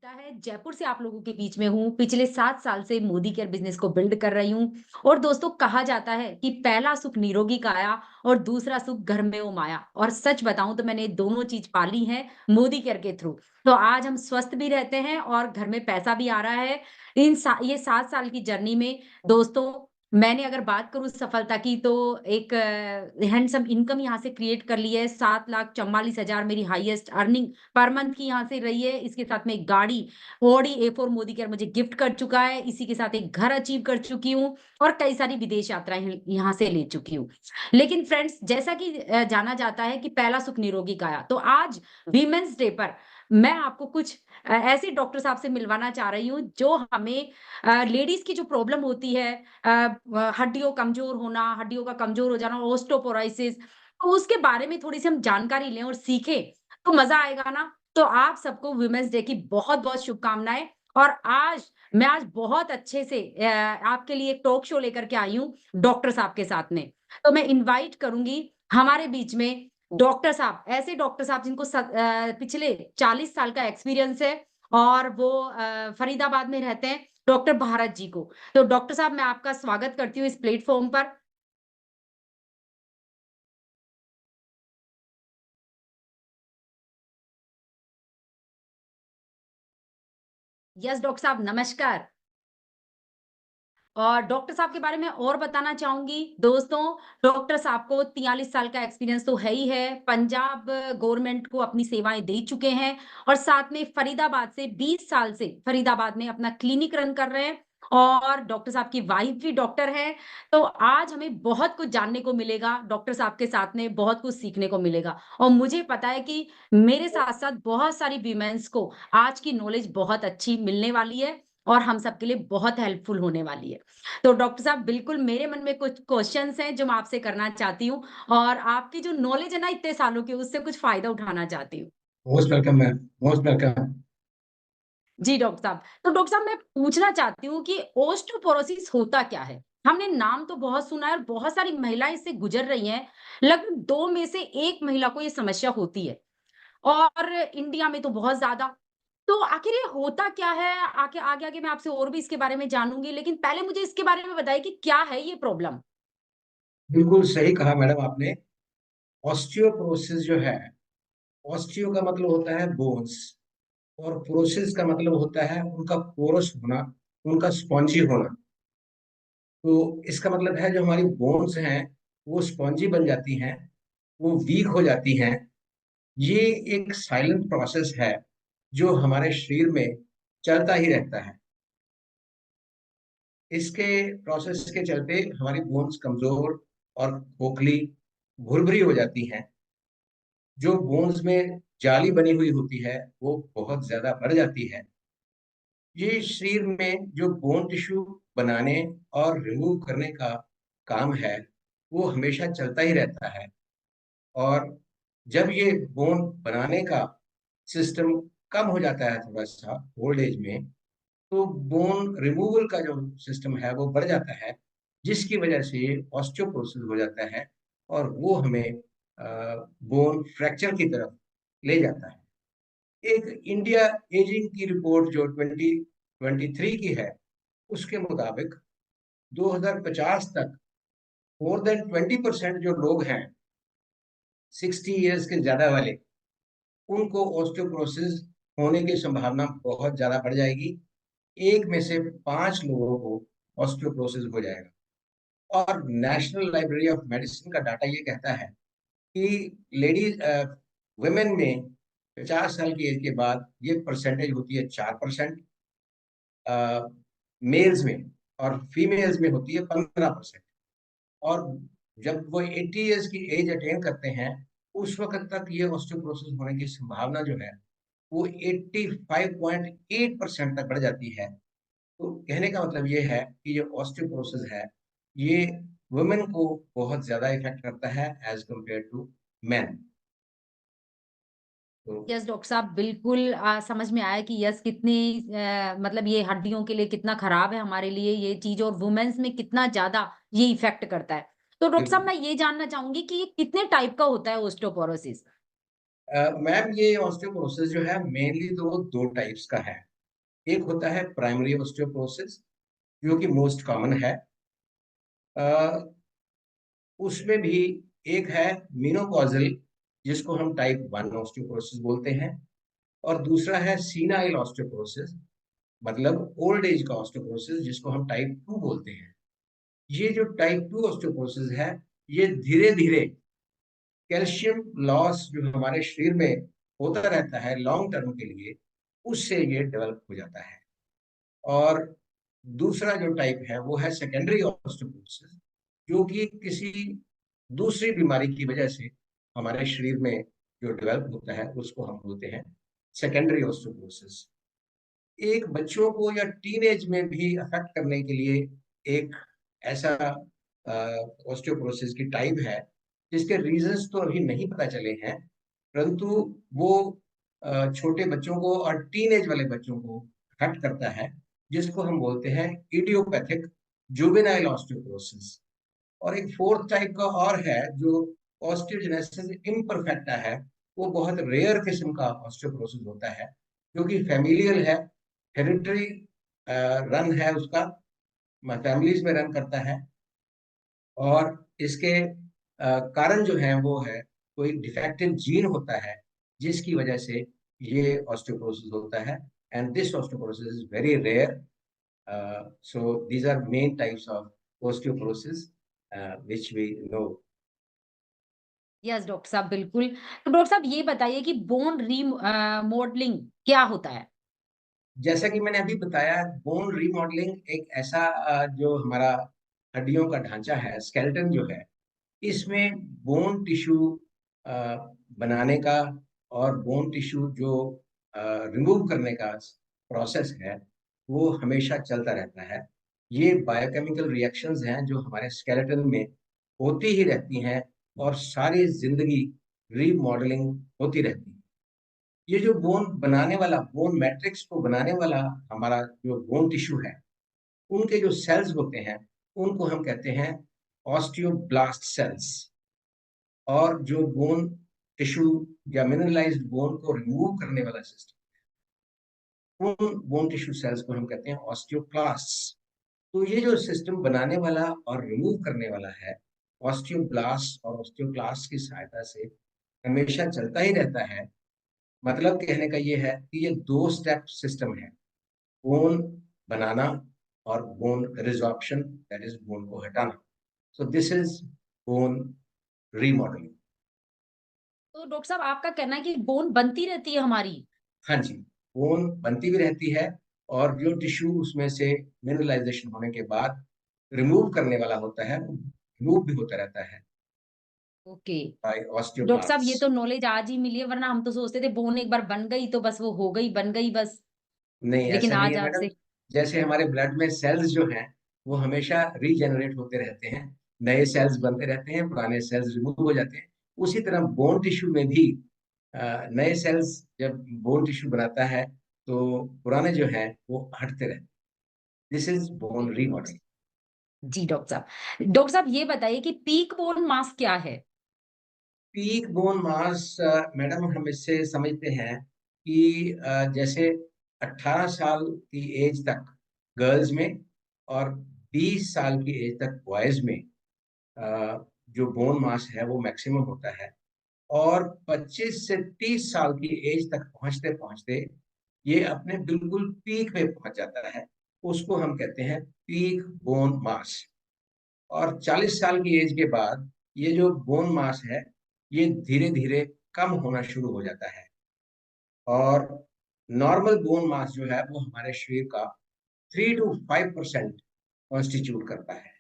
लगता है जयपुर से आप लोगों के बीच में हूँ। पिछले 7 साल से मोदी केयर बिज़नेस को बिल्ड कर रही हूँ और दोस्तों कहा जाता है कि पहला सुख निरोगी काया और दूसरा सुख घर में वो माया और सच बताऊँ तो मैंने दोनों चीज़ पाली हैं मोदी केयर के थ्रू। तो आज हम स्वस्थ भी रहते हैं और घर में पैसा भी आ रहा है। ये 7 साल की जर्नी में दोस्तों मैंने अगर बात करूँ सफलता की तो एक हैंडसम इनकम यहाँ से क्रिएट कर ली है। 7,44,000 मेरी हाईएस्ट अर्निंग पर मंथ की यहाँ से रही है। इसके साथ में एक गाड़ी ऑडी A4 मोदी केयर मुझे गिफ्ट कर चुका है। इसी के साथ एक घर अचीव कर चुकी हूँ और कई सारी विदेश यात्राएँ यहाँ से ले चुकी हूँ। लेकिन फ्रेंड्स जैसा कि जाना जाता है कि पहला सुख निरोगी काया, तो आज वीमेंस डे पर मैं आपको कुछ ऐसे डॉक्टर साहब से मिलवाना चाह रही हूँ जो हमें लेडीज़ की जो प्रॉब्लम होती है हड्डियों कमज़ोर होना, हड्डियों का कमज़ोर हो जाना, ओस्टोपोरोसिस, तो उसके बारे में थोड़ी-सी हम जानकारी लें और सीखें, तो मज़ा आएगा ना? तो आप सबको वुमेन्स डे की बहुत-बहुत शुभकामनाएँ और मैं आज बहुत अच्छे से आपके लिए एक टॉक शो लेकर के आई हूँ, डॉक्टर साहब के साथ में। तो मैं इनवाइट करूँगी हमारे बीच में डॉक्टर साहब, ऐसे डॉक्टर साहब जिनको पिछले 40 साल का एक्सपीरियंस है और वो फरीदाबाद में रहते हैं, डॉक्टर भारत जी को। तो डॉक्टर साहब मैं आपका स्वागत करती हूँ इस प्लेटफ़ॉर्म पर। यस डॉक्टर साहब नमस्कार। और डॉक्टर साहब के बारे में और बताना चाहूँगी, दोस्तों डॉक्टर साहब को 43 साल का एक्सपीरियंस तो है ही है, पंजाब गवर्नमेंट को अपनी सेवाएँ दे चुके हैं और साथ में फरीदाबाद से 20 साल से फरीदाबाद में अपना क्लिनिक रन कर रहे हैं और डॉक्टर साहब की वाइफ भी डॉक्टर हैं। तो आज हमें बहुत कुछ जानने को मिलेगा, डॉक्टर साहब के साथ में बहुत कुछ सीखने को मिलेगा और मुझे पता है कि मेरे साथ-साथ बहुत सारी वीमेन्स को आज की नॉलेज बहुत अच्छी मिलने वाली है और हम सबके लिए बहुत हेल्पफुल होने वाली है। तो डॉक्टर साहब बिल्कुल मेरे मन में कुछ क्वेश्चन्स हैं जो मैं आपसे करना चाहती हूँ और आपकी जो नॉलेज है ना इतने सालों की उससे कुछ फ़ायदा उठाना चाहती हूँ। Most welcome ma'am. Most welcome. जी डॉक्टर साहब। तो डॉक्टर साहब मैं पूछना चाहती हूँ कि ओस्टियोपोरोसिस होता क्या है? हमने नाम तो बहुत सुना है और बहुत सारी महिलाएँ इससे गुज़र रही हैं। लगभग 2 में से 1 महिला को ये समस्या होती है और इंडिया में तो बहुत ज़्यादा। तो आखिर ये होता क्या है? आगे-आगे मैं आपसे और भी इसके बारे में जानूँगी, लेकिन पहले मुझे इसके बारे में बताइए कि क्या है ये प्रॉब्लम? बिल्कुल सही कहा मैडम आपने। ऑस्टियोपोरोसिस जो है, ऑस्टियो का मतलब होता है बोन्स और पोरोसिस का मतलब होता है उनका पोरस होना, उनका स्पॉन्जी होना। तो इसका मतलब है जो हमारी बोन्स हैं वो स्पॉन्जी बन जाती हैं, वो वीक हो जाती हैं। ये एक साइलेंट प्रोसेस है जो हमारे शरीर में चलता ही रहता है। इसके प्रोसेस के चलते हमारी बोन्स कमजोर और खोखली, भुरभुरी हो जाती हैं। जो बोन्स में जाली बनी हुई होती है वो बहुत ज्यादा बढ़ जाती है। ये शरीर में जो बोन टिश्यू बनाने और रिमूव करने का काम है वो हमेशा चलता ही रहता है। और जब ये बोन बनाने का सिस्टम कम हो जाता है थोड़ा सा ओल्ड एज में, तो बोन रिमूवल का जो सिस्टम है वो बढ़ जाता है, जिसकी वजह से ऑस्टियोपोरोसिस हो जाता है और वो हमें बोन फ्रैक्चर की तरफ ले जाता है। एक इंडिया एजिंग की रिपोर्ट जो 2023 की है, उसके मुताबिक 2050 तक मोर देन 20% जो लोग हैं 60 ईयर्स के ज्यादा वाले, उनको ऑस्टियोपोरोसिस होने की संभावना बहुत ज्यादा बढ़ जाएगी। एक में से 5 लोगों को ऑस्टियोपोरोसिस हो जाएगा। और नेशनल लाइब्रेरी ऑफ मेडिसिन का डाटा ये कहता है कि लेडीज वुमेन में 50 साल की एज के बाद ये परसेंटेज होती है 4%, मेल्स में, और फीमेल्स में होती है 15%। और जब वो 80 ईयर्स की एज अटेन करते हैं उस वक्त तक ये ऑस्टियोपोरोसिस होने की संभावना जो है वो 85.8% तक बढ़ जाती है। तो कहने का मतलब ये है कि जो ऑस्टियोपोरोसिस है ये वुमेन को बहुत ज्यादा इफेक्ट करता है एज कम्पेयर टू मैन। तो यस डॉक्टर साहब बिल्कुल समझ में आया कि यस कितनी मतलब ये हड्डियों के लिए कितना खराब है हमारे लिए ये चीज़ और वुमेन्स में कितना ज़्यादा ये इफ़ेक्ट करता है। तो डॉक्टर साहब बिल्कुल मैं ये जानना चाहूँगी कि ये कितने टाइप का होता है ओस्टियोपोरोसिस? मैम, ये ऑस्टियोपोरोसिस जो है मेनली तो वो 2 टाइप्स का है। एक होता है प्राइमरी ऑस्टियोपोरोसिस, जो कि मोस्ट कॉमन है। उसमें भी एक है मेनोपॉजल, जिसको हम टाइप 1 ऑस्टियोपोरोसिस बोलते हैं, और दूसरा है सीनाइल ऑस्टियोपोरोसिस, मतलब ओल्ड एज का ऑस्टियोपोरोसिस, जिसको हम टाइप 2 बोलते हैं। ये जो टाइप 2 ऑस्टियोपोरोसिस है, ये धीरे धीरे कैल्शियम लॉस जो हमारे शरीर में होता रहता है लॉन्ग टर्म के लिए, उससे ये डेवलप हो जाता है। और दूसरा जो टाइप है वो है सेकेंडरी ऑस्टियोपोरोसिस, जो कि किसी दूसरी बीमारी की वजह से हमारे शरीर में जो डेवलप होता है उसको हम बोलते हैं सेकेंडरी ऑस्टियोपोरोसिस। एक बच्चों को या टीनेज में भी अफेक्ट करने के लिए एक ऐसा ऑस्टियोपोरोसिस की टाइप है, जिसके रीजंस तो अभी नहीं पता चले हैं, परंतु वो छोटे बच्चों को और टीनेज वाले बच्चों को अफेक्ट करता है, जिसको हम बोलते हैं इडियोपैथिक जुवेनाइल ऑस्टियोपोरोसिस। और एक फोर्थ टाइप का और है जो ऑस्टियोजेनेसिस इम्परफेक्टा है। वो बहुत रेयर किस्म का ऑस्टियोपोरोसिस होता है, जो कि फैमिलियल है, हेरिडिटरी रन है उसका, फैमिलीज में रन करता है। और इसके कारण जो है वो है कोई डिफेक्टिव जीन होता है, जिसकी वजह से ये ऑस्टियोपोरोसिस होता है। And this osteoporosis is very rare. So these are main types of osteoporosis which we know. Yes doctor साहब, बिल्कुल। तो डॉक्टर साहब ये बताइए कि बोन मॉडलिंग क्या होता है? जैसा कि मैंने अभी बताया, बोन रीमॉडलिंग एक ऐसा जो हमारा हड्डियों का ढांचा है, स्केलेटन जो है, इसमें बोन टिश्यू बनाने का और बोन टिश्यू जो रिमूव करने का प्रोसेस है, वो हमेशा चलता रहता है। ये बायोकेमिकल रिएक्शंस हैं जो हमारे स्केलेटन में होती ही रहती हैं, और सारी जिंदगी रीमॉडलिंग होती रहती है। ये जो बोन बनाने वाला, बोन मैट्रिक्स को बनाने वाला हमारा जो बोन टिश्यू है, उनके जो सेल्स होते हैं, उनको हम कहते हैं ऑस्टियोब्लास्ट सेल्स। और जो बोन टिश्यू या मिनरलाइज्ड बोन को रिमूव करने वाला सिस्टम, उन बोन टिश्यू सेल्स को हम कहते हैं ऑस्टियोक्लास्ट्स। तो ये जो सिस्टम बनाने वाला और रिमूव करने वाला है, ऑस्टियोब्लास्ट और ऑस्टियोक्लास्ट की सहायता से हमेशा चलता ही रहता है। मतलब कहने का ये है कि ये दो स्टेप सिस्टम है, बोन बनाना और bone resorption, that is bone को हटाना। So this is bone remodelling. तो डॉक्टर साहब आपका कहना है कि बोन बनती रहती है हमारी? हाँ जी, बोन बनती भी रहती है, और जो टिश्यू उसमें से मिनरलाइजेशन होने के बाद रिमूव करने वाला होता है, रिमूव भी होता रहता है ओके। बाय डॉक्टर साहब ये ऑस्टियोब्लास्ट। तो नॉलेज आज ही मिली है, वरना हम तो सोचते थे बोन एक बार बन गई तो बस वो हो गई, बन गई बस। नहीं, लेकिन ऐसा नहीं आज है मैडम। आपसे। जैसे हमारे ब्लड में सेल्स जो हैं, वो हमेशा रीजेनरेट होते रहते हैं, नए सेल्स बनते रहते हैं, पुराने सेल्स रिमूव हो जाते हैं। उसी तरह बोन टिश्यू में भी नए सेल्स जब बोन टिश्यू बनाता है, तो पुराने जो हैं वो हटते रहते हैं। This is bone remodelling. जी डॉक्टर साहब। डॉक्टर साहब ये बताइए कि पीक बोन मास क्या है? पीक बोन मास, मैडम, हम इससे समझते हैं कि जैसे 18 साल की एज तक गर्ल्स में, और 20 साल की एज तक बॉयज में जो बोन मास है वो मैक्सिमम होता है। और 25 से 30 साल की एज तक पहुंचते पहुंचते ये अपने बिल्कुल पीक पे पहुंच जाता है। उसको हम कहते हैं पीक बोन मास। और 40 साल की एज के बाद ये जो बोन मास है, ये धीरे धीरे कम होना शुरू हो जाता है। और नॉर्मल बोन मास जो है वो हमारे शरीर का 3 to 5% कॉन्स्टिट्यूट करता है।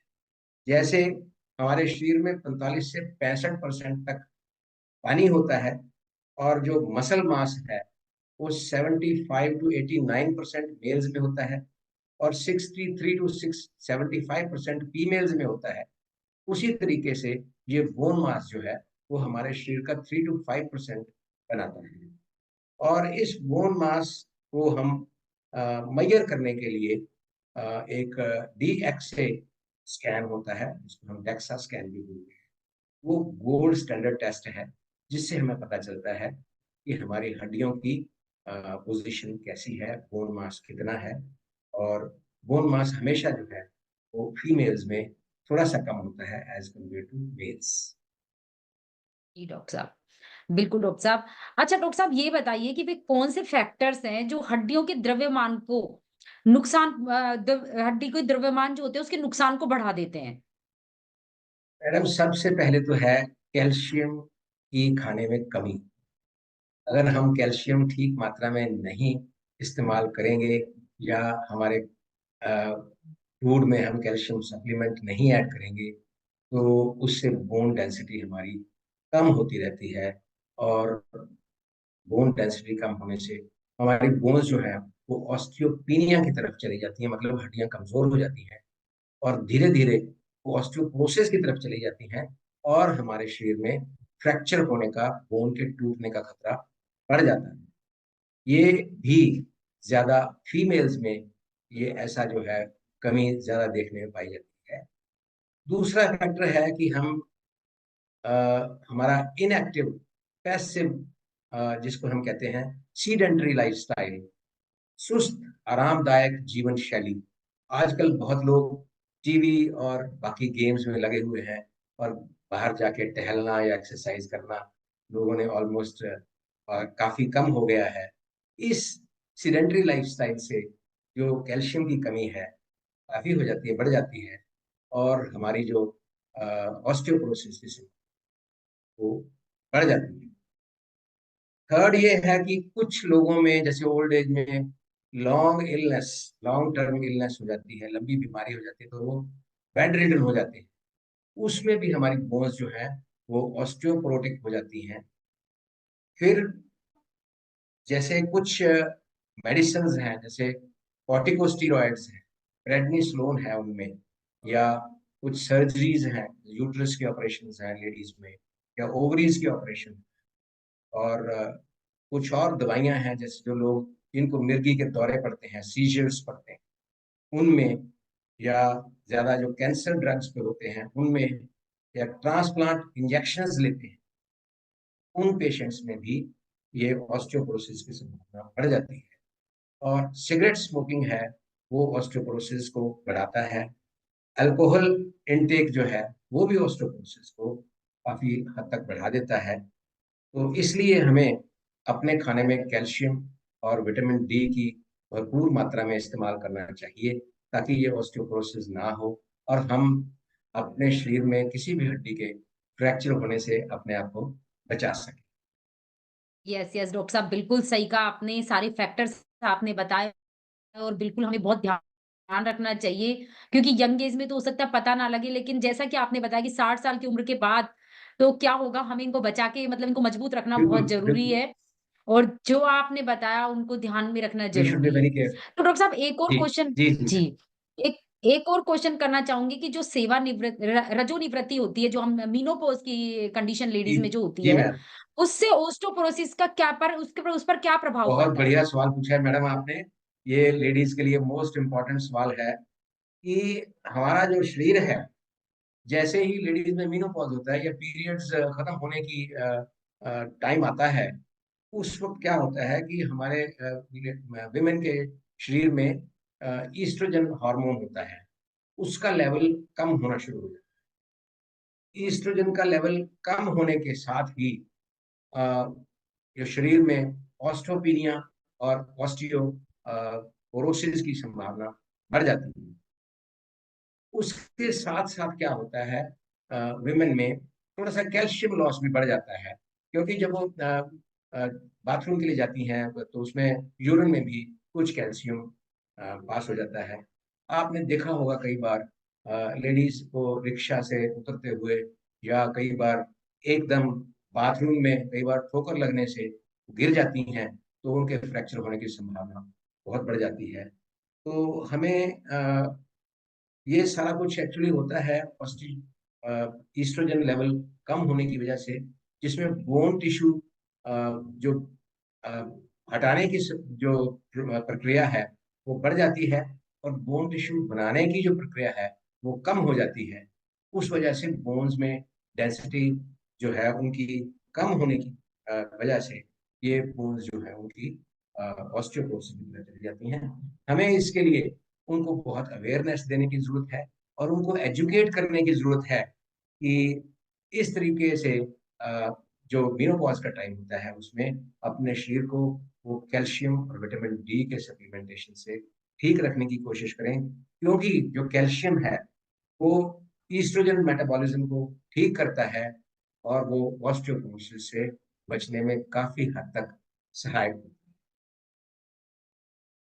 जैसे हमारे शरीर में 45 से 65% तक पानी होता है, और जो मसल मास है वो 75 to 89% मेल्स में होता है, और 63 to 75% फीमेल्स में होता है। उसी तरीके से ये बोन मास जो है वो हमारे शरीर का 3 to 5% बनाता है। और इस बोन मास को हम मेजर करने के लिए एक DXA स्कैन होता है, जिसको हम डेक्सा स्कैन भी बोलते हैं। वो गोल्ड स्टैंडर्ड टेस्ट है, जिससे हमें पता चलता है कि हमारी हड्डियों की पोजीशन कैसी है, बोन मास कितना है। और बोन मास हमेशा जो है वो फीमेल्स में थोड़ा सा कम होता है एज कम्पेयर टू मेल्स। जी डॉक्टर साहब, बिल्कुल डॉक्टर साहब। अच्छा डॉक्टर साहब ये बताइए कि वे कौन से फैक्टर्स हैं जो हड्डियों के द्रव्यमान को हड्डी के द्रव्यमान जो होते हैं उसके नुकसान को बढ़ा देते हैं? मैडम, सबसे पहले तो है कैल्शियम की खाने में कमी। अगर हम कैल्शियम ठीक मात्रा में नहीं इस्तेमाल करेंगे, या हमारे फूड में हम कैल्शियम सप्लीमेंट नहीं ऐड करेंगे, तो उससे बोन डेंसिटी हमारी कम होती रहती है। और बोन डेंसिटी कम होने से हमारी बोन्स जो है वो ऑस्टियोपिनिया की तरफ चली जाती है, मतलब हड्डियां कमजोर हो जाती हैं। और धीरे धीरे वो ऑस्टियोपोरोसिस की तरफ चली जाती हैं, और हमारे शरीर में फ्रैक्चर होने का, बोन के टूटने का खतरा बढ़ जाता है। ये भी ज्यादा फीमेल्स में ये ऐसा जो है कमी ज्यादा देखने में पाई जाती है। दूसरा फैक्टर है कि हम अ, हमारा इनएक्टिव, पैसिव, जिसको हम कहते हैं सीडेंटरी लाइफस्टाइल, सुस्त आरामदायक जीवन शैली। आजकल बहुत लोग टीवी और बाकी गेम्स में लगे हुए हैं, और बाहर जाके टहलना या एक्सरसाइज करना लोगों ने ऑलमोस्ट काफी कम हो गया है। इस सीडेंटरी लाइफस्टाइल से जो कैल्शियम की कमी है काफी हो जाती है, बढ़ जाती है। और हमारी जो ऑस्टियोपोरोसिस वो बढ़ जाती है। थर्ड ये है कि कुछ लोगों में, जैसे ओल्ड एज में लॉन्ग टर्म इलनेस हो जाती है, लंबी बीमारी हो जाती है, तो वो बेड रिडन हो जाते हैं। उसमें भी हमारी बोन्स जो है वो ऑस्टियोपोरोटिक हो जाती हैं। फिर जैसे कुछ मेडिसिन हैं, जैसे कॉर्टिकोस्टीरॉइड्स हैं, प्रेडनिसोलोन है उनमें, या कुछ सर्जरीज हैं, यूट्रस के ऑपरेशन हैं लेडीज में, या ओवरीज के ऑपरेशन, और कुछ और दवाइयां हैं, जैसे जो लोग जिनको मिर्गी के दौरे पड़ते हैं, सीजर्स पड़ते हैं, उनमें, या ज्यादा जो कैंसर ड्रग्स पे होते हैं उनमें, या ट्रांसप्लांट इंजेक्शंस लेते हैं, उन पेशेंट्स में भी ये ऑस्टियोपोरोसिस की संभावना बढ़ जाती है। और सिगरेट स्मोकिंग है, वो ऑस्टियोपोरोसिस को बढ़ाता है। अल्कोहल इनटेक जो है वो भी ऑस्टियोपोरोसिस को काफी हद तक बढ़ा देता है। तो इसलिए हमें अपने खाने में कैल्शियम और विटामिन डी की भरपूर मात्रा में इस्तेमाल करना चाहिए, ताकि ये ऑस्टियोपोरोसिस ना हो, और हम अपने शरीर में किसी भी हड्डी के फ्रैक्चर होने से अपने आप को बचा सकें। यस, यस डॉक्टर साहब, बिल्कुल सही कहा आपने, सारे फैक्टर्स आपने बताए और बिल्कुल हमें बहुत ध्यान रखना चाहिए, क्योंकि यंग एज में तो हो सकता है पता ना लगे, लेकिन जैसा कि आपने बताया कि 60 साल की उम्र के बाद तो क्या होगा, हमें इनको बचा के मतलब इनको मजबूत रखना बिल्कुल बहुत ज़रूरी बिल्कुल। है और जो आपने बताया उनको ध्यान में रखना वी शुड बी ज़रूरी है। Very careful. तो डॉक्टर साहब एक और जी क्वेश्चन जी जी जी, मैम। एक एक और क्वेश्चन करना चाहूँगी कि जो सेवानिवृत्त रजोनिवृत्ति होती है, जो हम मेनोपॉज़ की कंडीशन जी लेडीज़ में जो होती जी है, मैम। उससे ओस्टोपोरोसिस का क्या पर उसके पर उस पर क्या प्रभाव बहुत पड़ता है? बढ़िया सवाल पूछा है मैडम आपने। ये लेडीज के लिए मोस्ट इम्पोर्टेंट सवाल है कि हमारा जो शरीर है, जैसे ही लेडीज में मीनोपॉज होता है या पीरियड्स खत्म होने की टाइम आता है, उस वक्त क्या होता है कि हमारे विमेन के शरीर में ईस्ट्रोजन हार्मोन होता है, उसका लेवल कम होना शुरू हो जाता है। ईस्ट्रोजन का लेवल कम होने के साथ ही अ, जो शरीर में ऑस्टियोपिनिया और ऑस्टियोपोरोसिस की संभावना बढ़ जाती है। उसके साथ साथ क्या होता है, विमेन में थोड़ा सा कैल्शियम लॉस भी बढ़ जाता है, क्योंकि जब वो बाथरूम के लिए जाती हैं तो उसमें यूरिन में भी कुछ कैल्शियम पास हो जाता है। आपने देखा होगा कई बार लेडीज को रिक्शा से उतरते हुए, या कई बार एकदम बाथरूम में कई बार ठोकर लगने से गिर जाती हैं, तो उनके फ्रैक्चर होने की संभावना बहुत बढ़ जाती है। तो हमें ये सारा कुछ एक्चुअली होता है ईस्ट्रोजन लेवल कम होने की वजह से, जिसमें बोन टिश्यू जो अ, हटाने की जो प्रक्रिया है वो बढ़ जाती है, और बोन टिश्यू बनाने की जो प्रक्रिया है वो कम हो जाती है। उस वजह से बोन्स में डेंसिटी जो है उनकी कम होने की वजह से ये बोन्स जो है उनकी ऑस्टियोपोरोसिस की तरफ चली जाती हैं। हमें इसके लिए उनको बहुत अवेयरनेस देने की जरूरत है और उनको एजुकेट करने की जरूरत है कि इस तरीके से जो मेनोपॉज का टाइम होता है उसमें अपने शरीर को वो कैल्शियम और विटामिन डी के सप्लीमेंटेशन से ठीक रखने की कोशिश करें, क्योंकि जो कैल्शियम है वो ईस्ट्रोजन मेटाबॉलिज्म को ठीक करता है और वो ऑस्टियोपोरोसिस से बचने में काफी हद तक सहायक होता है।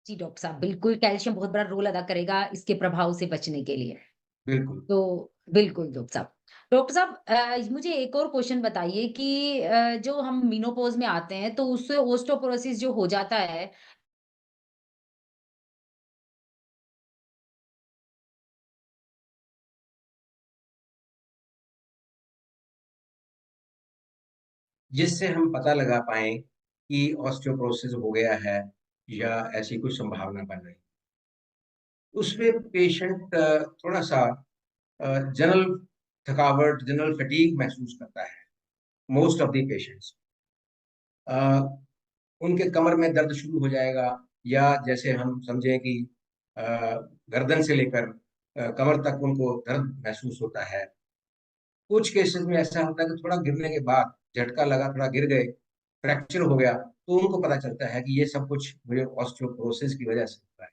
जी डॉक्टर साहब, बिल्कुल कैल्शियम बहुत बड़ा रोल अदा करेगा इसके प्रभाव से बचने के लिए। बिल्कुल। तो बिल्कुल डॉक्टर साहब। डॉक्टर साहब, मुझे एक और क्वेश्चन बताइए कि जो हम मेनोपॉज़ में आते हैं तो उससे ओस्टोपोरोसिस जो हो जाता है। जिससे हम पता लगा पाए कि ऑस्टियोपोरोसिस हो गया है या ऐसी कुछ संभावना बन रही है। उसमें पेशेंट थोड़ा सा जनरल थकावट, जनरल फटीग महसूस करता है। मोस्ट ऑफ द पेशेंट्स उनके कमर में दर्द शुरू हो जाएगा, या जैसे हम समझें कि अ, गर्दन से लेकर कमर तक उनको दर्द महसूस होता है। कुछ केसेस में ऐसा होता है कि थोड़ा गिरने के बाद झटका लगा, थोड़ा गिर गए, फ्रैक्चर हो गया, तो उनको पता चलता है कि ये सब कुछ मुझे ऑस्टियोपोरोसिस की वजह से हुआ है।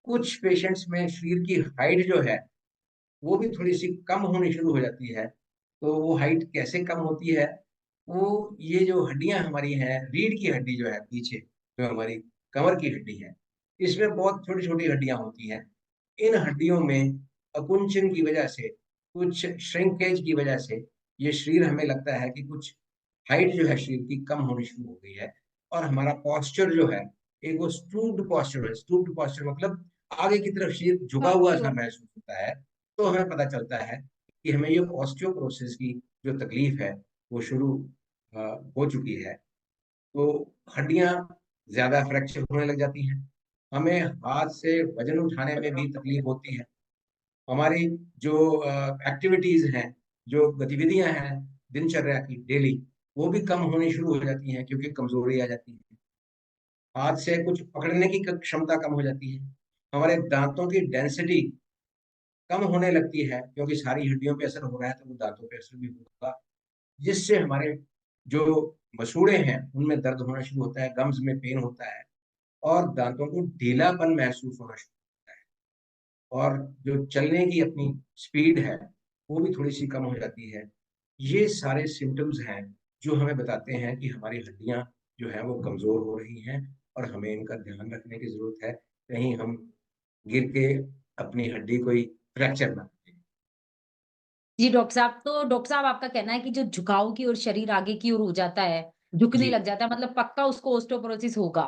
कुछ पेशेंट्स में शरीर की हाइट जो है वो भी थोड़ी सी कम होनी शुरू हो जाती है। तो वो हाइट कैसे कम होती है? वो ये जो हड्डियां हमारी हैं, रीढ़ की हड्डी जो है पीछे, जो हमारी कमर की हड्डी है, इसमें बहुत छोटी छोटी हड्डियां होती हैं। इन हड्डियों में अकुंचन की वजह से, कुछ श्रिंकेज की वजह से ये शरीर, हमें लगता है कि कुछ हाइट जो है शरीर की कम होनी शुरू हो गई है। और हमारा पोस्चर जो है, एक वो स्टूप्ड पोस्चर है। स्टूप्ड पोस्चर मतलब आगे की तरफ शरीर झुका हुआ सा महसूस होता है। तो हमें पता चलता है कि हमें ये ऑस्टियोपोरोसिस की जो तकलीफ है वो शुरू अ, हो चुकी है। तो हड्डियां ज्यादा फ्रैक्चर होने लग जाती हैं। हमें हाथ से वजन उठाने में भी तकलीफ होती है। हमारी जो एक्टिविटीज हैं, जो गतिविधियां हैं दिनचर्या की डेली, वो भी कम होनी शुरू हो जाती हैं, क्योंकि कमजोरी आ जाती है। हाथ से कुछ पकड़ने की क्षमता कम हो जाती है। हमारे दांतों की डेंसिटी कम होने लगती है, क्योंकि सारी हड्डियों पे असर हो रहा है तो वो दांतों पे असर भी होगा, जिससे हमारे जो मसूड़े हैं उनमें दर्द होना शुरू होता है, गम्स में पेन होता है, और दांतों को ढीलापन महसूस होना शुरू होता है। और जो चलने की अपनी स्पीड है वो भी थोड़ी सी कम हो जाती है। ये सारे सिम्टम्स हैं जो हमें बताते हैं कि हमारी हड्डियां जो है वो कमजोर हो रही हैं, और हमें इनका ध्यान रखने की जरूरत है, कहीं हम गिर के अपनी हड्डी कोई फ्रैक्चर ना करें। जी डॉक्टर साहब, तो डॉक्टर साहब आपका कहना है कि जो झुकाव की ओर शरीर आगे की ओर हो जाता है, झुकने जी लग जाता है, मतलब पक्का उसको ओस्टोपोरोसिस होगा।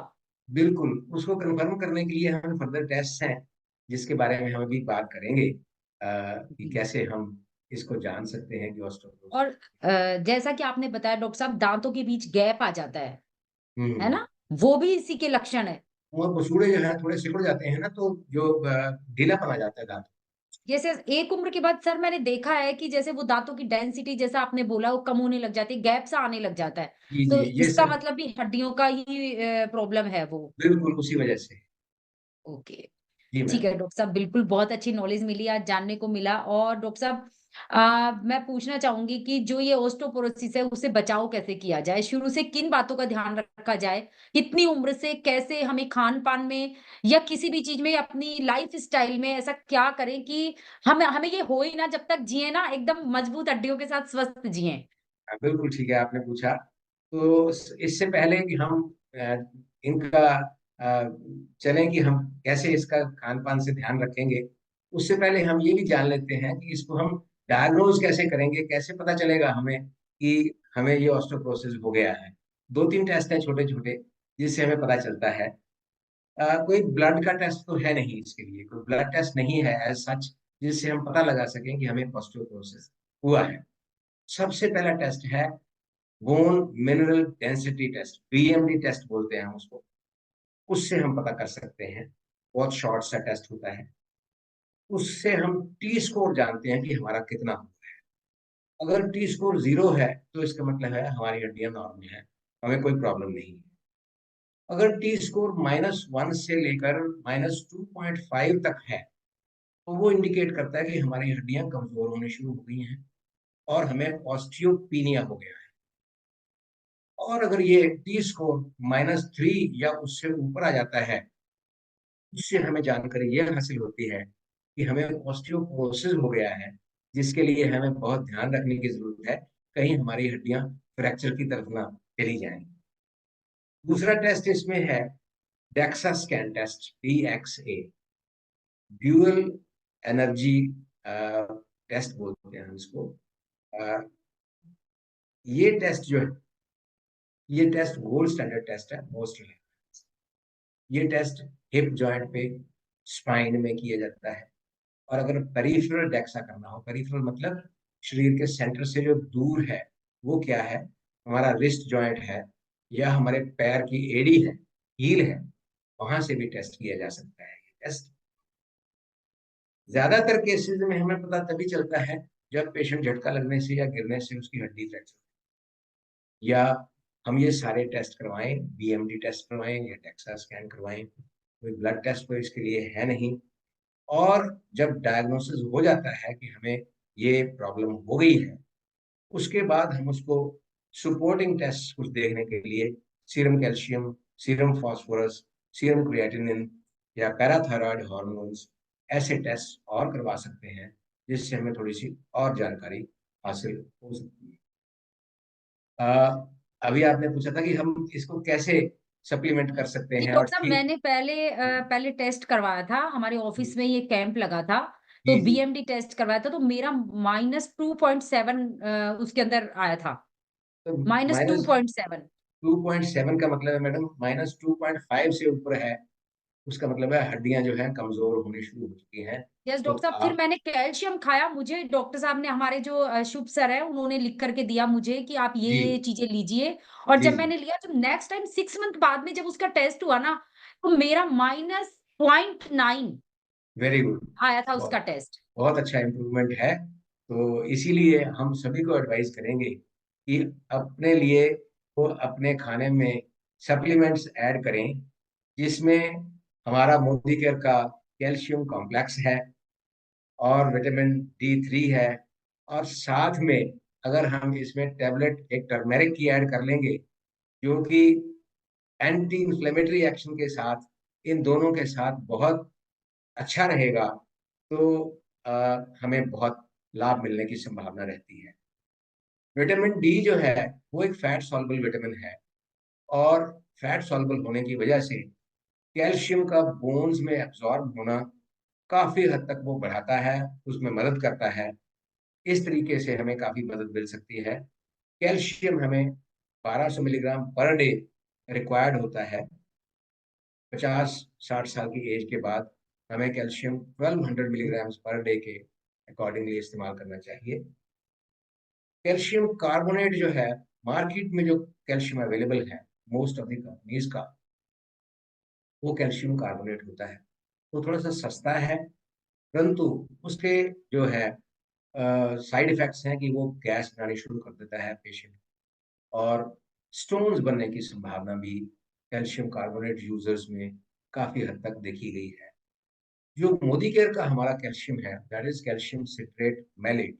बिल्कुल, उसको कन्फर्म करने के लिए हमें फर्दर टेस्ट हैं, जिसके बारे में हम अभी बात करेंगे, कि जी। कैसे हम इसको जान सकते हैं कि और ऑस्टियोपोरोसिस। जैसा कि आपने बताया डॉक्टर साहब, दांतों के बीच गैप आ जाता है हम्म। ना? वो भी इसी के लक्षण है। वो मसूड़े जो है थोड़े सिकुड़ जाते हैं ना, तो जो ढीलापन आ जाता है दांत। जैसे एक उम्र के बाद सर मैंने देखा है कि जैसे वो दांतों की डेंसिटी जैसा आपने बोला वो कम होने लग जाती है, गैप सा आने लग जाता है। जी तो जी, ये इसका सब मतलब भी हड्डियों का ही प्रॉब्लम है वो। बिल्कुल उसी वजह से। ओके। जी ठीक मैम। है डॉक्टर साहब, बिल्कुल बहुत अच्छी नॉलेज मिली, आज जानने को मिला। और डॉक्टर साहब, मैं पूछना चाहूंगी कि जो ये ओस्टोपोरोसिस है उसे बचाव कैसे किया जाए? शुरू से किन बातों का ध्यान रखा जाए? कितनी उम्र से कैसे हमें खान-पान में या किसी भी चीज़ में अपनी लाइफ स्टाइल में ऐसा क्या करें कि हमें हमें ये हो ही ना, जब तक जिए ना एकदम मजबूत हड्डियों के साथ स्वस्थ जिएँ? हाँ, बिल्कुल ठीक है, आपने पूछा। तो इससे पहले कि हम इनका चलें कि हम कैसे इसका खान पान से ध्यान रखेंगे, उससे पहले हम ये भी जान लेते हैं कि इसको हम डायग्नोज कैसे करेंगे, कैसे पता चलेगा हमें कि हमें ये ऑस्टियोपोरोसिस हो गया है। दो तीन टेस्ट हैं छोटे छोटे, जिससे हमें पता चलता है। कोई ब्लड का टेस्ट तो है नहीं, इसके लिए कोई ब्लड टेस्ट नहीं है एज सच, जिससे हम पता लगा सकें कि हमें ऑस्टियोपोरोसिस हुआ है। सबसे पहला टेस्ट है bone mineral density test, BMD test बोलते हैं हम उसको। उससे हम पता कर सकते हैं, बहुत शॉर्ट सा टेस्ट होता है। उससे हम टी स्कोर जानते हैं कि हमारा कितना हुआ है। अगर टी स्कोर 0 है तो इसका मतलब है हमारी हड्डियां नॉर्मल है, हमें कोई प्रॉब्लम नहीं है। अगर टी स्कोर -1 से लेकर -2.5 तक है, तो वो इंडिकेट करता है कि हमारी हड्डियां कमजोर होने शुरू हो गई हैं और हमें ऑस्टियोपीनिया हो गया है। और अगर ये टी स्कोर -3 या उससे ऊपर आ जाता है, उससे हमें जानकारी ये हासिल होती है कि हमें ऑस्टियोपोरोसिस हो गया है, जिसके लिए हमें बहुत ध्यान रखने की जरूरत है, कहीं हमारी हड्डियां फ्रैक्चर की तरफ ना चली जाएं। दूसरा टेस्ट इसमें है DEXA scan test, DXA, dual energy test बोलते हैं हम इसको। अ, ये टेस्ट जो है, ये टेस्ट गोल्ड स्टैंडर्ड टेस्ट है मोस्ट। ये टेस्ट हिप जॉइंट पे, स्पाइन में किया जाता है। और अगर पेरिफेरल डेक्सा करना हो, पेरिफेरल मतलब शरीर के सेंटर से जो दूर है, वो क्या है, हमारा रिस्ट जॉइंट है या हमारे पैर की एड़ी है, हील है, वहां से भी टेस्ट किया जा सकता है। ये टेस्ट ज्यादातर केसेस में हमें पता तभी चलता है जब पेशेंट झटका लगने से या गिरने से उसकी हड्डी फ्रैक्चर, या हम ये सारे टेस्ट करवाएं, BMD टेस्ट करवाएं या डेक्सा स्कैन करवाएं, कोई ब्लड टेस्ट तो इसके लिए है नहीं। और जब डायग्नोसिस हो जाता है कि हमें ये प्रॉब्लम हो गई है, उसके बाद हम उसको सपोर्टिंग टेस्ट कुछ देखने के लिए serum calcium, serum phosphorus, serum creatinine या पैराथायरॉयड हार्मोन्स, ऐसे टेस्ट और करवा सकते हैं, जिससे हमें थोड़ी सी और जानकारी हासिल हो सकती है। अभी आपने पूछा था कि हम इसको कैसे सप्लीमेंट कर सकते जी हैं और डॉक्टर साहब, ठीक। मैंने पहले टेस्ट करवाया था, हमारे ऑफिस में ये कैंप लगा था, तो जी जी। BMD टेस्ट करवाया था, तो मेरा -2.7 उसके अंदर आया था, तो माइनस -2.7। 2.7 का मतलब है मैडम, -2.5 से ऊपर है, उसका मतलब है हड्डियां जो है कमजोर होनी शुरू हो चुकी हैं। यस तो डॉक्टर साहब, फिर आप। मैंने कैल्शियम खाया, मुझे डॉक्टर साहब ने, हमारे जो शुभ सर है, उन्होंने लिख करके दिया मुझे कि आप जी ये चीजें लीजिए। और जी जब जी। मैंने लिया, तो नेक्स्ट टाइम 6 मंथ बाद में जब उसका टेस्ट हुआ ना, तो मेरा -0.9 वेरी गुड। आया था उसका बहुत टेस्ट। बहुत अच्छा इम्प्रूवमेंट है। तो इसीलिए हम सभी को एडवाइस करेंगे कि अपने लिए वो अपने खाने में सप्लीमेंट्स ऐड करें, जिसमें हमारा मोदी केयर का कैल्शियम कॉम्प्लेक्स है और विटामिन D3 है। और साथ में अगर हम इसमें टैबलेट एक टर्मेरिक की ऐड कर लेंगे, जो कि एंटी इंफ्लेमेटरी एक्शन के साथ, इन दोनों के साथ बहुत अच्छा रहेगा, तो हमें बहुत लाभ मिलने की संभावना रहती है। विटामिन D जो है, वो एक फैट सॉल्युबल विटामिन है, और फैट सॉल्युबल होने की वजह से कैल्शियम का बोन्स में एब्जॉर्ब होना काफी हद तक वो बढ़ाता है, उसमें मदद करता है। इस तरीके से हमें काफी मदद मिल सकती है। कैल्शियम हमें 1200 मिलीग्राम पर डे रिक्वायर्ड होता है। 50-60 साल की एज के बाद हमें कैल्शियम 1200 मिलीग्राम पर डे के अकॉर्डिंगली इस्तेमाल करना चाहिए। कैल्शियम कार्बोनेट जो है, मार्केट में जो कैल्शियम अवेलेबल है मोस्ट ऑफ द कंपनीज का, वो कैल्शियम कार्बोनेट होता है। वो थोड़ा सा सस्ता है, परंतु उसके जो है साइड इफेक्ट्स हैं कि वो गैस बनानी शुरू कर देता है पेशेंट, और स्टोन्स बनने की संभावना भी कैल्शियम कार्बोनेट यूजर्स में काफी हद तक देखी गई है। जो मोदी केयर का हमारा कैल्शियम है, that is calcium citrate malate,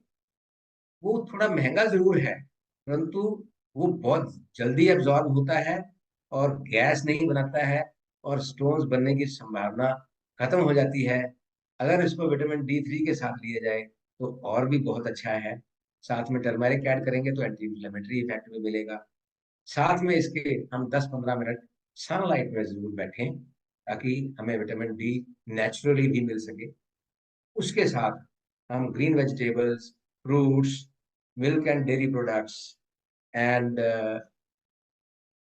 वो थोड़ा महंगा जरूर है, परंतु वो बहुत जल्दी एब्जॉर्ब होता है और गैस नहीं बनाता है, और स्टोन्स बनने की संभावना खत्म हो जाती है। अगर इसको विटामिन D3 के साथ लिया जाए तो और भी बहुत अच्छा है। साथ में टर्मरिक ऐड करेंगे तो एंटी इंफ्लेमेटरी इफेक्ट भी मिलेगा। साथ में इसके हम 10-15 मिनट सनलाइट में जरूर बैठें, ताकि हमें विटामिन D नेचुरली भी मिल सके। उसके साथ हम green vegetables, fruits, milk and dairy products and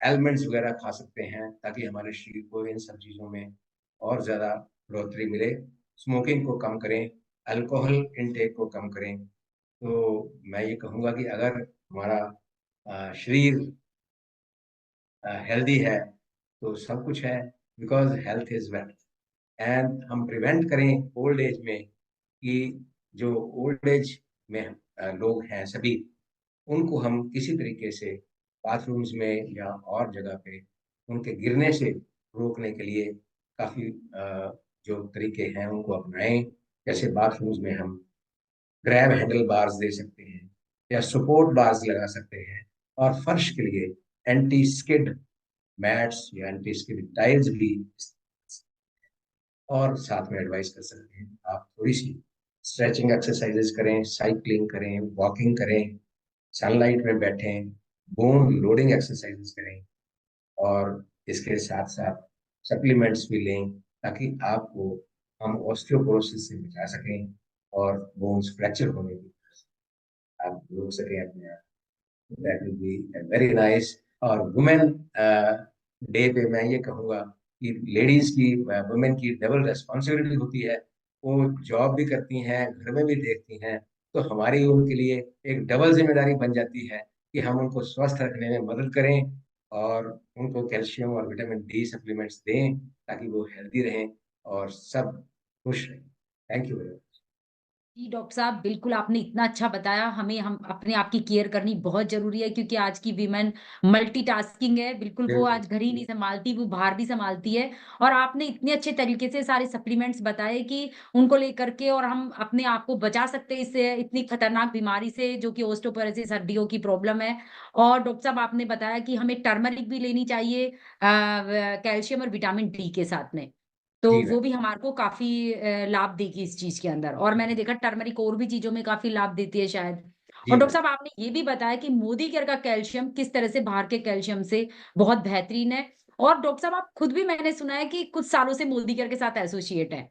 elements वगैरह खा सकते हैं, ताकि हमारे शरीर को इन सब चीज़ों में और ज़्यादा बढ़ोतरी मिले। स्मोकिंग को कम करें, अल्कोहल इनटेक को कम करें। तो मैं ये कहूँगा कि अगर हमारा शरीर हेल्दी है, तो सब कुछ है, because health is wealth. And हम प्रिवेंट करें ओल्ड एज में कि जो ओल्ड एज में लोग हैं सभी, उनको हम किसी तरीके से बाथरूम्स में या और जगह पे उनके गिरने से रोकने के लिए काफी जो तरीके हैं उनको अपनाएं। जैसे बाथरूम्स में हम ग्रैब हैंडल बार्स दे सकते हैं या सपोर्ट बार्स लगा सकते हैं, और फर्श के लिए एंटी स्किड मैट्स या एंटी स्किड टाइल्स भी। और साथ में एडवाइस कर सकते हैं आप थोड़ी सी स्ट्रेचिंग एक्सरसाइजेस करें, साइकिलिंग करें, वॉकिंग करें, सनलाइट में बैठें, बोन लोडिंग एक्सरसाइजेस करें, और इसके साथ साथ सप्लीमेंट्स भी लें, ताकि आपको हम ऑस्टियोपोरोसिस से बचा सकें और बोन्स फ्रैक्चर होने की आप रोक सकें अपने आप। That will be very nice. और वुमेन डे पे मैं ये कहूँगा कि लेडीज की, वुमेन की डबल रेस्पॉन्सिबिलिटी होती है। वो जॉब भी करती हैं, घर में भी देखती हैं, तो हमारी उनके लिए एक डबल जिम्मेदारी बन जाती है कि हम उनको स्वस्थ रखने में मदद करें और उनको कैल्शियम और विटामिन डी सप्लीमेंट्स दें, ताकि वो हेल्दी रहें और सब खुश रहें। Thank you very much. जी, डॉक्टर साहब बिल्कुल आपने इतना अच्छा बताया। हमें हम अपने आप की केयर करनी बहुत ज़रूरी है, क्योंकि आज की वीमेन मल्टीटास्किंग है। बिल्कुल वो बिल्कुल। आज घर ही नहीं सँभालती, वो बाहर भी सँभालती है। और आपने इतने अच्छे तरीके से सारे सप्लीमेंट्स बताए कि उनको लेकर के और हम अपने आप को बचा सकते हैं इससे, इतनी खतरनाक बीमारी से जो कि ओस्टोपोरोसिस हड्डियों की प्रॉब्लम है। और डॉक्टर साहब आपने बताया कि हमें टर्मरिक भी लेनी चाहिए कैल्शियम और विटामिन डी के साथ में। तो जी वो मैम। भी हमारे को काफ़ी लाभ देगी इस चीज़ के अंदर, और मैंने देखा टर्मरिक और भी चीज़ों में काफ़ी लाभ देती है शायद। और जी डॉक्टर मैम। साहब आपने ये भी बताया कि मोदी केयर का कैल्शियम किस तरह से बाहर के कैल्शियम से बहुत बेहतरीन है। और डॉक्टर साहब आप खुद भी मैंने सुना है कि कुछ सालों से मोदी केयर के साथ एसोसिएट हैं।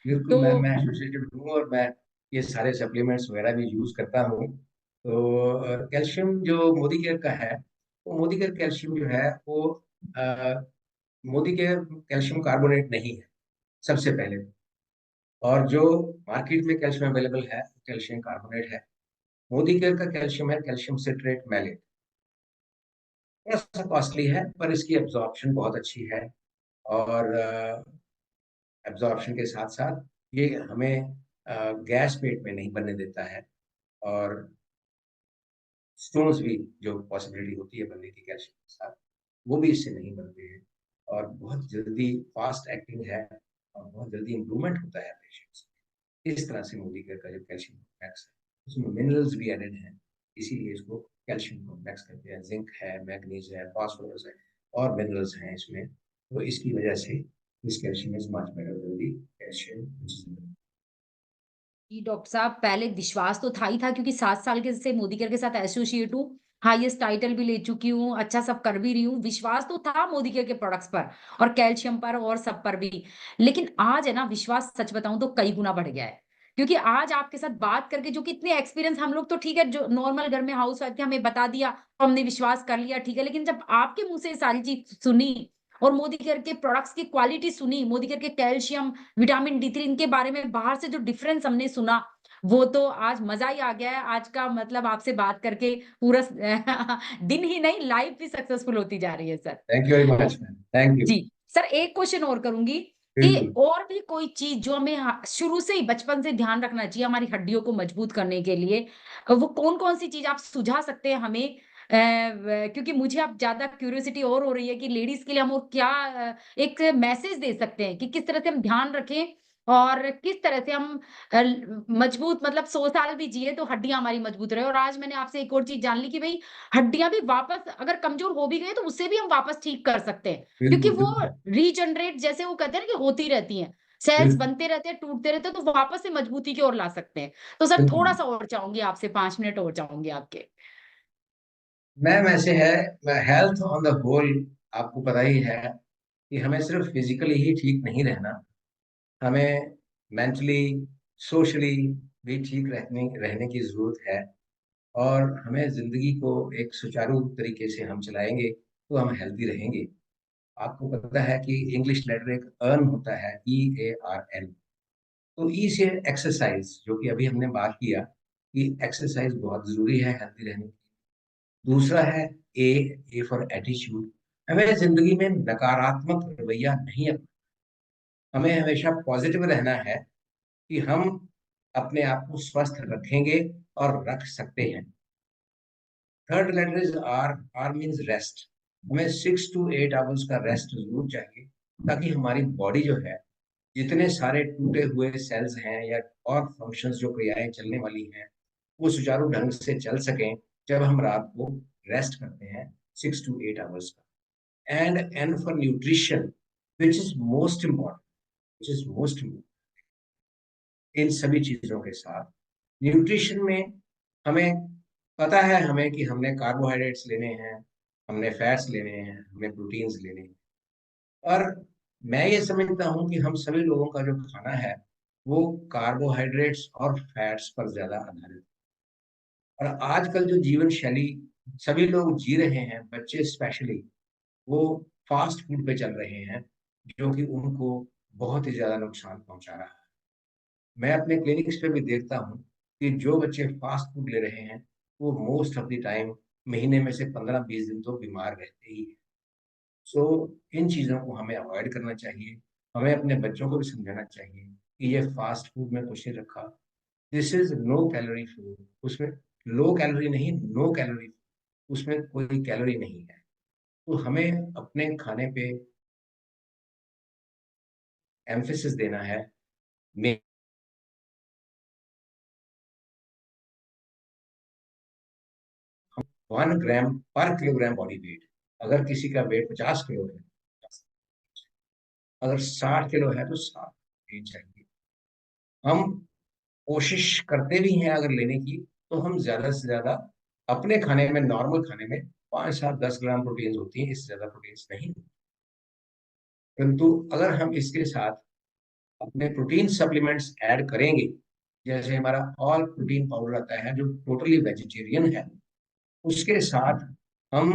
बिल्कुल मैम, तो मैं एसोसिएटेड हूँ और मैं ये सारे सप्लीमेंट्स वगैरह भी यूज करता हूँ। तो कैल्शियम जो मोदी केयर का है, वो मोदी केयर कैल्शियम जो है वो अ, मोदी केयर कैल्शियम कार्बोनेट नहीं है सबसे पहले। और जो मार्केट में कैल्शियम अवेलेबल है कैल्शियम कार्बोनेट है। मोदी केयर का कैल्शियम है कैल्शियम सिट्रेट मैलेट। थोड़ा सा कॉस्टली है पर इसकी एब्जॉर्प्शन बहुत अच्छी है, और एब्जॉर्प्शन के साथ साथ ये हमें गैस पेट में नहीं बनने देता है, और स्टोन्स भी जो पॉसिबिलिटी होती है बनने की कैल्शियम के साथ, वो भी इससे नहीं बनते हैं। और बहुत जल्दी फास्ट एक्टिंग है और बहुत जल्दी इंप्रूवमेंट होता है पेशेंट्स। इस तरह से मोदी केयर का जो कैल्शियम कॉम्प्लेक्स है उसमें मिनरल्स भी एडेड हैं, इसीलिए इसको कैल्शियम कॉम्प्लेक्स कहते हैं। जिंक है, मैग्नीज है, फास्फोरस है, और मिनरल्स हैं इसमें। तो इसकी वजह से this calcium is much better than the calcium. जी, डॉक्टर साहब पहले विश्वास तो था ही था, क्योंकि 7 साल के से मोदी केयर के साथ एसोसिएट हूँ। हाईएस्ट टाइटल भी ले चुकी हूँ, अच्छा सब कर भी रही हूँ। विश्वास तो था मोदी केयर के प्रोडक्ट्स पर और कैल्शियम पर और सब पर भी। लेकिन आज है ना, विश्वास सच बताऊँ तो कई गुना बढ़ गया है। क्योंकि आज आपके साथ बात करके जो कि इतने एक्सपीरियंस, हम लोग तो ठीक है जो नॉर्मल घर में हाउसवाइफ थे, हमें बता दिया तो हमने विश्वास कर लिया, ठीक है। लेकिन जब आपके मुँह से ये सारी चीज़ सुनी और मोदी केयर के प्रोडक्ट्स की क्वालिटी सुनी, मोदी केयर के कैल्शियम, विटामिन डी 3 इनके बारे में बाहर से जो डिफरेंस हमने सुना, वो तो आज मज़ा ही आ गया है। आज का मतलब आपसे बात करके पूरा दिन ही नहीं, लाइफ भी सक्सेसफुल होती जा रही है sir. Thank you very much ma'am, thank you. जी, सर एक क्वेश्चन और करूँगी कि बिल्कुल। और भी कोई चीज़ जो हमें शुरू से ही बचपन से ध्यान रखना चाहिए हमारी हड्डियों को मजबूत करने के लिए, वो कौन-कौन सी चीज़ आप सुझा सकते हैं हमें? क्योंकि मुझे अब ज़्यादा क्यूरियोसिटी और हो रही है कि लेडीज़ के लिए हम और क्या एक मैसेज दे सकते हैं कि किस तरह से हम ध्यान रखें और किस तरह से हम मजबूत, मतलब 100 साल भी जिए तो हड्डियाँ हमारी मजबूत रहे। और आज मैंने आपसे एक और चीज़ जान ली कि भई हड्डियाँ भी वापस अगर कमज़ोर हो भी गई तो उससे भी हम वापस ठीक कर सकते हैं। क्योंकि बिल्कुल। वो बिल्कुल। रीजनरेट, जैसे वो कहते हैं ना कि होती रहती हैं। सेल्स बिल्कुल। बनते रहते हैं, टूटते रहते हैं, तो वापस से मजबूती की ओर ला सकते हैं। तो सर बिल्कुल थोड़ा-सा और चाहूँगी आपसे, 5 मिनट और चाहूँगी आपके। मैम, ऐसे है, हेल्थ ऑन द होल आपको पता ही है कि हमें सिर्फ फिजिकली ही ठीक नहीं रहना, हमें मेंटली, सोशली भी ठीक रहने रहने की जरूरत है। और हमें जिंदगी को एक सुचारू तरीके से हम चलाएंगे तो हम हेल्दी रहेंगे। आपको पता है कि इंग्लिश लेटर एक अर्न होता है, EARN। तो ई से एक्सरसाइज, जो कि अभी हमने बात किया कि एक्सरसाइज बहुत जरूरी है हेल्दी रहने की। दूसरा है ए, ए फॉर एटीट्यूड। हमें जिंदगी में नकारात्मक रवैया नहीं हमें हमेशा पॉजिटिव रहना है कि हम अपने आप को स्वस्थ रखेंगे और रख सकते हैं। Third letter is R, R means rest. हमें 6 to 8 आवर्स का रेस्ट जरूर चाहिए, ताकि हमारी बॉडी जो है, जितने सारे टूटे हुए सेल्स हैं या और फंक्शंस जो क्रियाएं चलने वाली हैं, वो सुचारू ढंग से चल सकें जब हम रात को रेस्ट करते हैं 6 to 8 आवर्स का। And for nutrition, which is most important, which is most important in सभी चीजों के साथ, न्यूट्रिशन में हमें पता है हमें कि हमने कार्बोहाइड्रेट्स लेने हैं, हमने फैट्स लेने हैं, हमें प्रोटीन्स लेने हैं। और मैं ये समझता हूँ कि हम सभी लोगों का जो खाना है वो कार्बोहाइड्रेट्स और फैट्स पर ज्यादा आधारित है। और आजकल जो जीवन शैली सभी लोग जी रहे हैं, बच्चे स्पेशली, वो फास्ट फूड पे चल रहे हैं, जो कि उनको बहुत ही ज्यादा नुकसान पहुंचा रहा है। मैं अपने क्लिनिक्स पे भी देखता हूँ कि जो बच्चे फास्ट फूड ले रहे हैं, वो मोस्ट ऑफ द टाइम महीने में से 15-20 दिन तो बीमार रहते ही हैं। सो इन चीज़ों को हमें अवॉइड करना चाहिए। हमें अपने बच्चों को भी समझाना चाहिए कि ये फास्ट फूड में कुछ नहीं रखा, this is no calorie food, उसमें लो कैलोरी नहीं, नो कैलोरी, उसमें कोई कैलोरी नहीं है। तो हमें अपने खाने पे एम्फेसिस देना है। 1 ग्राम पर किलोग्राम बॉडी वेट, अगर किसी का वेट 50 किलो है, अगर 60 किलो है तो 60 चाहिए। हम कोशिश करते भी हैं अगर लेने की, तो हम ज्यादा से ज्यादा अपने खाने में, नॉर्मल खाने में 5-7-10 ग्राम प्रोटीन होती है, इससे ज्यादा प्रोटीन नहीं। परंतु अगर हम इसके साथ अपने प्रोटीन सप्लीमेंट्स ऐड करेंगे, जैसे हमारा ऑल प्रोटीन पाउडर आता है जो टोटली वेजिटेरियन है, उसके साथ हम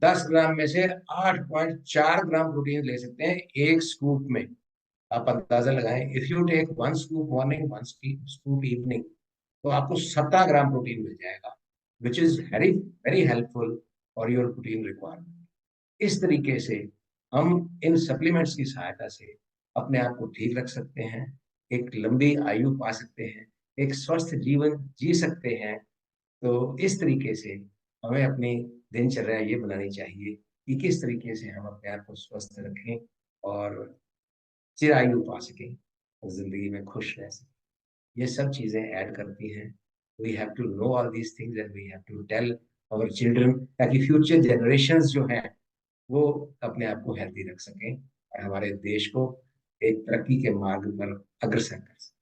10 ग्राम में से 8.4 ग्राम प्रोटीन ले सकते हैं एक स्कूप में। आप अंदाजा लगाएं, if you take 1 scoop morning, 1 scoop evening, तो आपको 17 ग्राम प्रोटीन मिल जाएगा, which is very very helpful for your protein requirement. इस तरीके से हम इन सप्लीमेंट्स की सहायता से अपने आप को ठीक रख सकते हैं, एक लंबी आयु पा सकते हैं, एक स्वस्थ जीवन जी सकते हैं। तो इस तरीके से हमें अपनी दिनचर्या ये बनानी चाहिए कि किस तरीके से हम अपने आप को स्वस्थ रखें और चिरायु पा सकें और जिंदगी में खुश रह सकें। ये सब चीजें ऐड करती हैं। We have to know all these things and we have to tell our children, ताकि फ्यूचर जनरेशंस जो हैं वो अपने आप को हेल्दी रख सकें और हमारे देश को एक तरक्की के मार्ग पर अग्रसर कर सकें।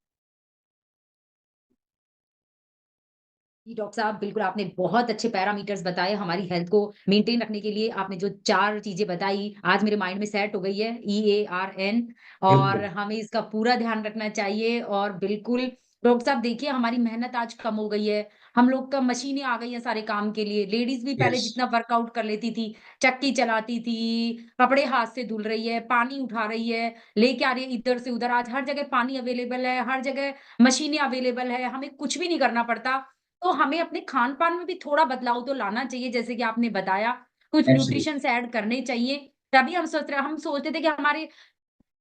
जी, डॉक्टर साहब बिल्कुल आपने बहुत अच्छे पैरामीटर्स बताए हमारी हेल्थ को मेंटेन रखने के लिए। आपने जो 4 चीज़ें बताई आज मेरे माइंड में सेट हो गई है, EARN, और बिल्कुल। हमें इसका पूरा ध्यान रखना चाहिए। और बिल्कुल डॉक्टर साहब देखिए हमारी मेहनत आज कम हो गई है। हम लोग का मशीनें आ गई हैं सारे काम के लिए। लेडीज़ भी पहले यस। जितना वर्कआउट कर लेती थी, चक्की चलाती थी, कपड़े हाथ से धुल रही है, पानी उठा रही है, लेके आ रही है इधर से उधर। आज हर जगह पानी अवेलेबल है, हर जगह मशीनें अवेलेबल है, हमें कुछ भी नहीं करना पड़ता। तो हमें अपने खान-पान में भी थोड़ा बदलाव तो लाना चाहिए, जैसे कि आपने बताया, कुछ एब्सोल्युटली। न्यूट्रिशंस ऐड करने चाहिए, तभी हम सोचते थे कि हमारे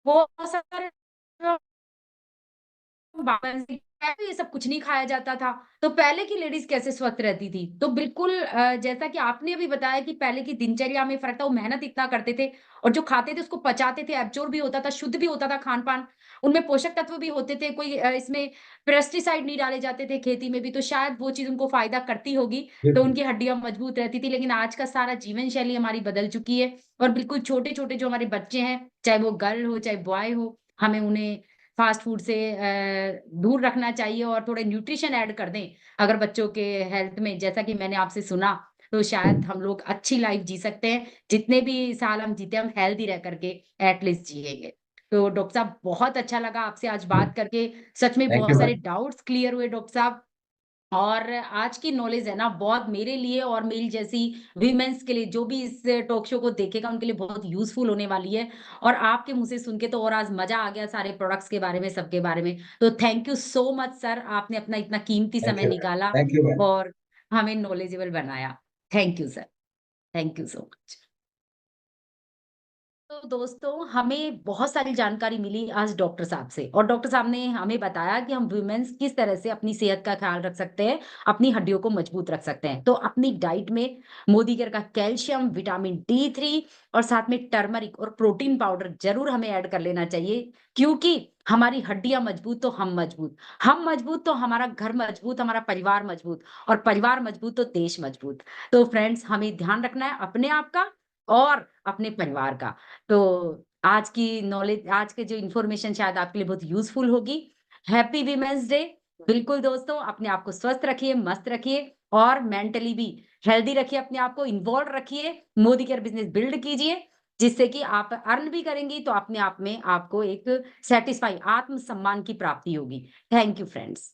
बहुत सारे पहले ये सब कुछ नहीं खाया जाता था, तो पहले की लेडीज़ कैसे स्वस्थ रहती थी? तो बिल्कुल जैसा कि आपने अभी बताया कि पहले की दिनचर्या में फ़र्क था, वो मेहनत इतना करते थे और जो खाते थे उसको पचाते थे, एब्ज़ॉर्ब भी होता था, शुद्ध भी होता था खान-पान, उनमें पोषक तत्व भी होते थे, कोई इसमें पेस्टिसाइड नहीं डाले जाते थे खेती में भी, तो शायद वो चीज़ उनको फ़ायदा करती होगी, तो बिल्कुल। उनकी हड्डियाँ मजबूत रहती थी। लेकिन आज का सारा जीवन शैली हमारी बदल चुकी है और बिल्कुल छोटे-छोटे जो हमारे बच्चे हैं, चाहे वो गर्ल हो, चाहे बॉय हो, हमें उन्हें फास्ट फूड से दूर रखना चाहिए और थोड़े न्यूट्रिशन ऐड कर दें, अगर बच्चों के हेल्थ में, जैसा कि मैंने आपसे सुना, तो शायद हम लोग अच्छी लाइफ जी सकते हैं। जितने भी साल हम जीते, हम हेल्दी रह करके एट लीस्ट जिएँगे। तो डॉक्टर साहब बहुत अच्छा लगा आपसे आज बात करके, सच में थैंक बहुत यू सारे मैम। डाउट्स क्लियर हुए डॉक्टर साहब। और आज की नॉलेज है ना बहुत मेरे लिए और मेरी जैसी वीमेंस के लिए, जो भी इस टॉक शो को देखेगा उनके लिए बहुत यूज़फुल होने वाली है। और आपके मुँह से सुन के तो और आज मज़ा आ गया सारे प्रोडक्ट्स के बारे में, सबके बारे में। तो thank you so much sir, आपने अपना इतना कीमती थैंक समय यू मैम। निकाला थैंक यू मैम। और हमें नॉलेजेबल बनाया। Thank you sir, thank you so much. तो दोस्तों हमें बहुत सारी जानकारी मिली आज डॉक्टर साहब से, और डॉक्टर साहब ने हमें बताया कि हम वुमेन्स किस तरह से अपनी सेहत का ख्याल रख सकते हैं, अपनी हड्डियों को मजबूत रख सकते हैं। तो अपनी डाइट में मोदी केयर का कैल्शियम, विटामिन D3 और साथ में टर्मरिक और प्रोटीन पाउडर जरूर हमें ऐड कर लेना चाहिए, क्योंकि हमारी हड्डियां मजबूत तो हम मजबूत, हम मजबूत तो हमारा घर मजबूत, हमारा परिवार मजबूत, और परिवार मजबूत तो देश मजबूत। तो फ्रेंड्स, हमें ध्यान रखना है अपने आप का और अपने परिवार का। तो आज की नॉलेज, आज के जो इन्फॉर्मेशन शायद आपके लिए बहुत यूजफुल होगी। Happy women's day. बिल्कुल दोस्तों, अपने आप को स्वस्थ रखिए, मस्त रखिए, और मेंटली भी हेल्दी रखिए, अपने आप को इन्वॉल्व रखिए, मोदी केयर बिजनेस बिल्ड कीजिए, जिससे कि आप अर्न भी करेंगी तो अपने आप में आपको एक सेटिस्फाई, आत्मसम्मान की प्राप्ति होगी। Thank you friends.